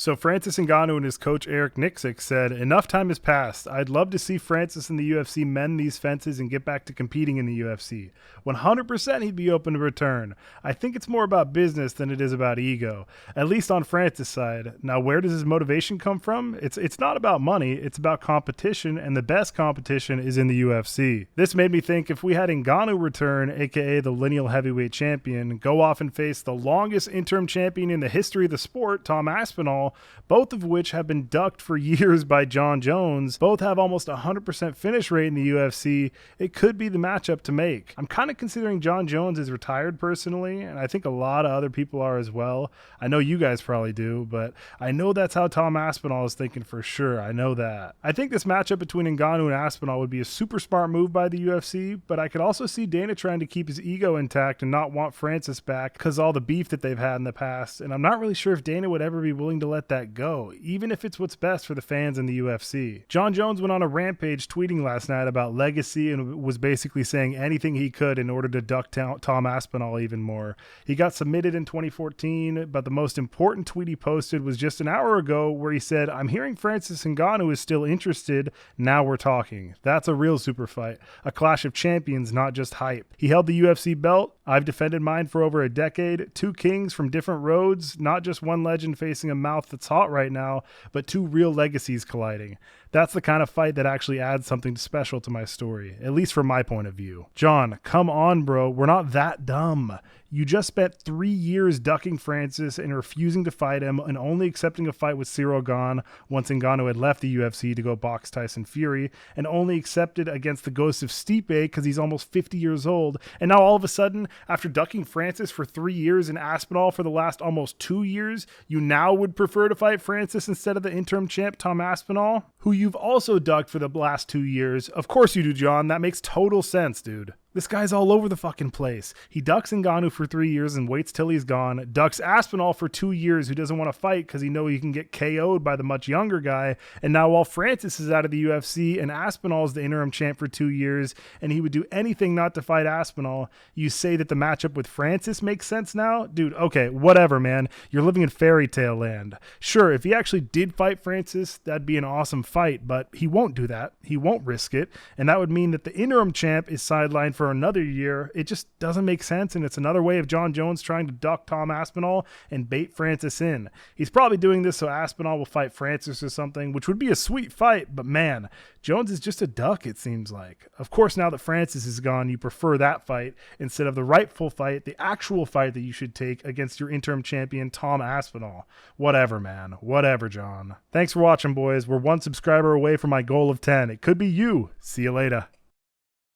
So Francis Ngannou and his coach Eric Nixick said, "Enough time has passed. I'd love to see Francis and the UFC mend these fences and get back to competing in the UFC. 100% he'd be open to return. I think it's more about business than it is about ego, at least on Francis' side. Now, where does his motivation come from? It's not about money, it's about competition, and the best competition is in the UFC. This made me think if we had Ngannou return, aka the lineal heavyweight champion, go off and face the longest interim champion in the history of the sport, Tom Aspinall, both of which have been ducked for years by Jon Jones, both have almost 100% finish rate in the UFC, it could be the matchup to make. I'm kind of considering Jon Jones is retired personally, and I think a lot of other people are as well. I know you guys probably do, but I know that's how Tom Aspinall is thinking for sure. I know that. I think this matchup between Ngannou and Aspinall would be a super smart move by the UFC, but I could also see Dana trying to keep his ego intact and not want Francis back because all the beef that they've had in the past, and I'm not really sure if Dana would ever be willing to let that go, even if it's what's best for the fans in the UFC. Jon Jones went on a rampage tweeting last night about legacy and was basically saying anything he could in order to duck Tom Aspinall even more. He got submitted in 2014, but the most important tweet he posted was just an hour ago where he said, "I'm hearing Francis Ngannou is still interested. Now we're talking." That's a real super fight, a clash of champions, not just hype. He held the UFC belt. I've defended mine for over a decade. Two kings from different roads, not just one legend facing a mouth that's hot right now, but two real legacies colliding. That's the kind of fight that actually adds something special to my story, at least from my point of view. Jon, come on, bro. We're not that dumb. You just spent 3 years ducking Francis and refusing to fight him and only accepting a fight with Ciryl Gane once Ngannou had left the UFC to go box Tyson Fury, and only accepted against the ghost of Stipe because he's almost 50 years old. And now all of a sudden, after ducking Francis for 3 years and Aspinall for the last almost 2 years, you now would prefer to fight Francis instead of the interim champ Tom Aspinall, who you've also ducked for the last 2 years. Of course you do, Jon. That makes total sense, dude. This guy's all over the fucking place. He ducks Ngannou for 3 years and waits till he's gone, ducks Aspinall for 2 years who doesn't want to fight because he knows he can get KO'd by the much younger guy, and now while Francis is out of the UFC and Aspinall is the interim champ for 2 years and he would do anything not to fight Aspinall, you say that the matchup with Francis makes sense now? Dude, okay, whatever, man. You're living in fairy tale land. Sure, if he actually did fight Francis, that'd be an awesome fight, but he won't do that. He won't risk it, and that would mean that the interim champ is sidelined for another year. It just doesn't make sense, and it's another way of Jon Jones trying to duck Tom Aspinall and bait Francis in. He's probably doing this so Aspinall will fight Francis or something, which would be a sweet fight, but man, Jones is just a duck, it seems like. Of course, now that Francis is gone, you prefer that fight instead of the rightful fight, the actual fight that you should take against your interim champion, Tom Aspinall. Whatever, man. Whatever, Jon. Thanks for watching, boys. We're 1 subscriber away from my goal of 10. It could be you. See you later.